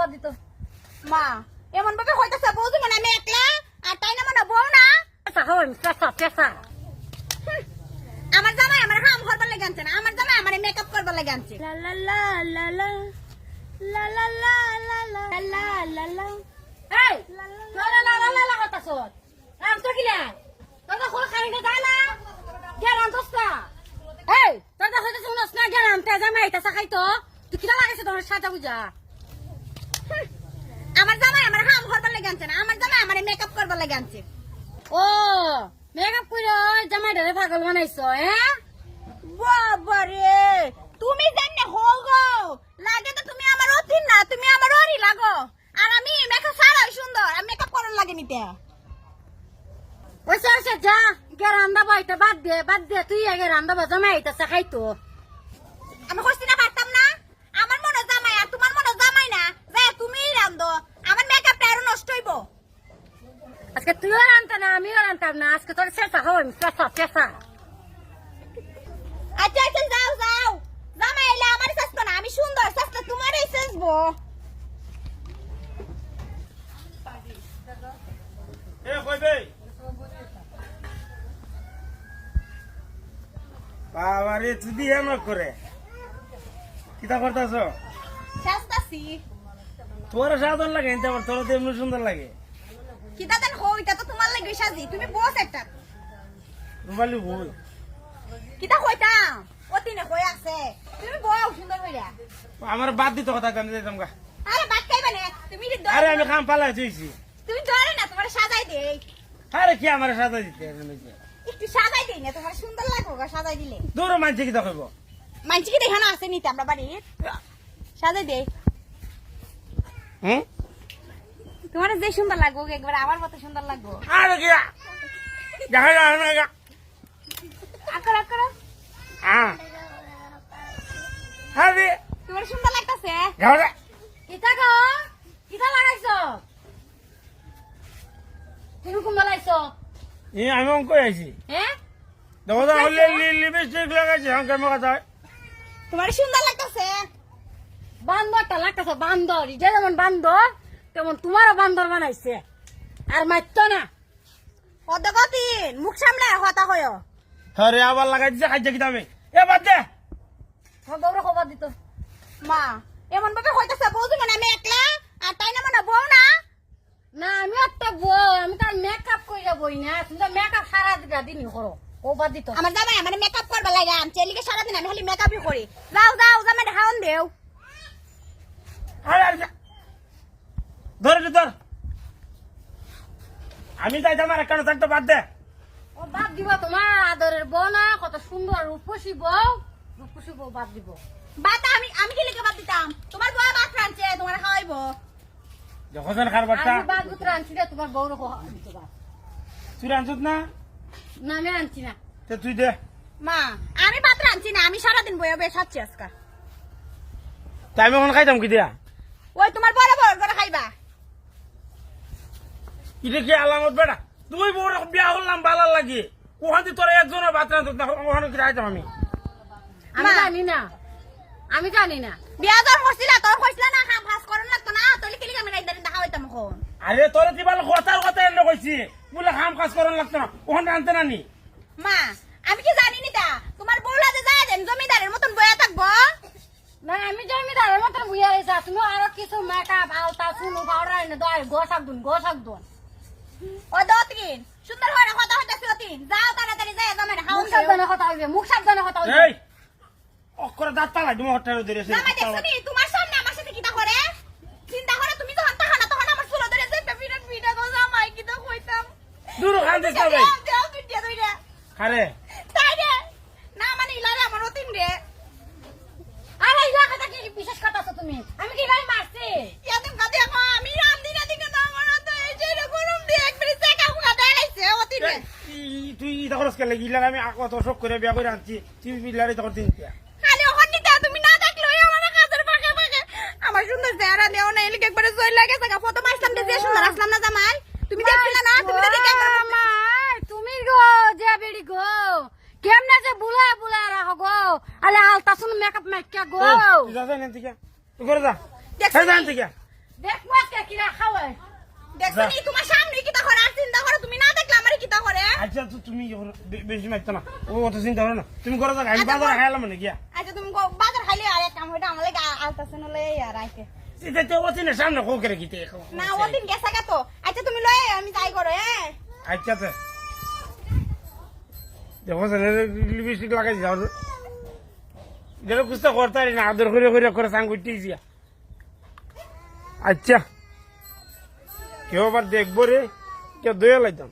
খবর দিত মা এমন ভাবে হইতাছে বউ মানে আমি একলা আর তাই না মনে বউ না পেশা আমার জামাই আমার হাম করবার লাগে আনছে না আমার জামাই আমার মেকআপ করবার লাগে আনছে লা লা লা লা লা লা লা লা লা লা লা লা লা এই লা লা লা লা লা কথাছ আম তো কিলা তোরা খোল খাইতে যায় না গেরাম দস্তা এই তোরা হইতে শুনছ না গেরাম তে জামাই তা খাইতো তুই কিলা লাগাইছ তোর সাজা বুঝা আমার জামাই আমার হাম করবার লাগে আনছে না আমার জামাই আমার মেকআপ করবার লাগে আনছে ও মেকআপ কইরা জামাই ধরে পাগল বানাইছো হ্যাঁ বাবা রে তুমি জাননে হও গো লাগে তো তুমি আমার অতিন না তুমি আমার ওরি লাগো আর আমি মেকআপ সারাই সুন্দর আমি মেকআপ করার লাগে নিতে ওইসে ওইসে যা গে রান্দা বইটা বাদ দে তুই আগে রান্দা বাজা মাইতা খাইতো আমি কইছি না পারতাম না আমার মনে জামাই আর তোমার মনে জামাই না যে তুমি রান্ধো আমার মেকআপটা আরো নষ্ট হইব আজকে তুইও রান্তা না আমিও রান্তাম না আজকে তোর চেষ্টা হই চেষ্টা আচ্ছা আচ্ছা যাও যাও জামাই এলে আমার চেষ্টা না আমি সুন্দর চেষ্টা তোমারই চেষ্টাবো এ কইবে বাবারে তুই এমন করে কিতা করতাছ চেষ্টাছি তোর সাধারণ লাগে কিন্তু আমার তোর তো এমনি সুন্দর লাগে কিতা দেন হও এটা তো তোমার লাগবে সাজি তুমি বস একটা রুমালি ভুল কিতা কইতাম অতিনে কই আছে তুমি বউ সুন্দর হইরা আমার বাদ দিত কথা আমি যাইতাম গা আরে বাদ খাইবা না তুমি আরে আমি খাম পালাই থইছি তুমি ধরে না তোমার সাজাই দেই আরে কি আমার সাজা দিতে একটু সাজাই দেই না তোমার সুন্দর লাগবে গো সাজাই দিলে দূর মানছে কিতা কইব মানছি কি দেখানো আছে নিতে আমরা বাড়ি সাজাই দেই হুম তোমার যে সুন্দর লাগবো একবার আমার মতো সুন্দর লাগবো আরে কি দেখা যায় না গা আকর আকর হ্যাঁ আরে তোমার সুন্দর লাগতাছে যাও রে কিতা গো কিতা লাগাইছো তুমি কোন লাগাইছো আমি অঙ্ক আইছি হ্যাঁ দেখো তো হলে লিপস্টিক লাগাইছি হাঙ্কার মাথা যায় তোমার সুন্দর লাগতাছে বান্দরটা লাগতেছে বান্দর এটা যেমন বান্দর তেমন তোমারও বান্দর বানাইছে আর মারতো না অদগতিন মুখ সামলে হতা হয়ো আরে আবার লাগাই দিছে খাইছে কিতা আমি এ বাদ দে বউরে খবর দিত মা এমন ভাবে হইতাছে বউ মানে আমি একলা আর তাই না মনে বউ না না আমি একটা বউ আমি তার মেকআপ কইরা বই না তুমি তো মেকআপ সারা দিনই করো খবর দিত আমার জামাই আমার মেকআপ করবা লাগে আমি এলিকে সারাদিন আমি খালি মেকআপই করি যাও যাও জামাই হাউন দেও আরে আরে ধরে ধর আমি যাইতাম আর একটা থাকতে বাদ দে ও বাদ দিব তোমার আদরের বউ না কত সুন্দর রূপসী বউ বাদ দিব বাত আমি আমি কি লিখে বাদ দিতাম তোমার বউ ভাত রাঁধছে তোমার খাওয়াইবো যখন খারবারটা আমি বাদ বুতরা আনছি না তোমার বউরে দিত বাদ তুই আনছত না না আমি আনছি না তে তুই দে মা আমি ভাত রাঁধছি না আমি সারাদিন বইয়া বেশ খাচ্ছি আজকা তাই আমি এখন খাইতাম কি দিয়া ওই তোমার বড় বড় করে খাইবা এটা কি আলামত বেটা তুই বড় বিয়া করলাম ভালো লাগে ওখান থেকে তোর একজনের বাচ্চা ওখানে কি খাইতাম আমি আমি মা। জানি না বিয়া দর করছিলা তোর কইছিলা না খাম ফাস করন লাগতো না তোর কি লিখে আমি রাইদারিন দেখা হইতাম এখন আরে তোর কি ভালো কথা এনে কইছি বলে কাম কাজ করার লাগতো না ওখানে আনতে না নি মা আমি কি জানি নি তা তোমার বউলা যে যায় দেন জমিদারের মতন বইয়া থাকবো না আমি জমিদারের মতন বুঝা রয়েছে তুমি আরো কিছু মেকআপ আলতা শুনু পাউডার এনে দয় গোসাক দুন ও দতিন সুন্দর হয়ে কথা হইতাছে অতিন যাও তাড়াতাড়ি যায় জমিদার হাউন মুখ সাবধানে কথা হইবে এই অক্ষরে দাঁত পালাই তুমি হঠাৎ ধরেছে জামাই দেখছনি তোমার সামনে আমার সাথে কিটা করে চিন্তা করে তুমি যখন তাহানা তখন আমার চুলো ধরে যে বিরাট বিরাট গো জামাই কিটা কইতাম দূর খান দিতে হবে দেও কিটিয়া দইরা আরে তাই রে না মানে ইলারে আমার অতিন রে আরে ইলা কথা কি বিশেষ কথা তো তুমি আমি কি ভাই মারছি ইয়াতে কাদে আমি রাম দিনা দিকে তো আমার তো এই যে গরম দিয়ে একবারে চেকা হুকা দেলাইছে অতিন রে তুই তখন কেলে গিলার আমি কত শোক করে বিয়া করে আনছি তুই বিলারে তখন দিন খালি ওখান নিতে তুমি না দেখলে আমার কাজের ফাঁকে ফাঁকে আমার সুন্দর চেহারা দেও না এলিকে একবারে জয় লাগে জায়গা ফটো মারলাম যে সুন্দর আসলাম না জামাই তুমি দেখছিলে না তুমি তো দেখে একবার তুমি গো যে বেড়ি গো কেমনে যে বুলা রাখো গো আলে আলতা শুন মেকআপ মাইকা গো যা যা নেন থেকে তুই করে যা দেখছিস যান থেকে দেখ মাছকে কিরা খাওয়ায় দেখছো নি তোমার সামনে কিতা করে আর চিন্তা করো তুমি না দেখলে আমারে কিতা করে আচ্ছা তো তুমি বেশি মারতো না ও অত চিন্তা করো না তুমি ঘরে যাও আমি বাজারে খাইলাম মানে গিয়া আচ্ছা তুমি বাজার খাইলে আর এক কাম হইটা আমার লাগে আলতাছে নলে আর আইকে এটা তো অতিনে সামনে কো করে গিতে না ওদিন গেছে গা তো আচ্ছা তুমি লয়ে আমি যাই করো হ্যাঁ আচ্ছা তো দেখো লিপস্টিক লাগাই যাও যেন কুস্তা করতে পারি না আদর করে সাং করতে গিয়া আচ্ছা কেউ আবার দেখবো রে কেউ দয়া লাইতাম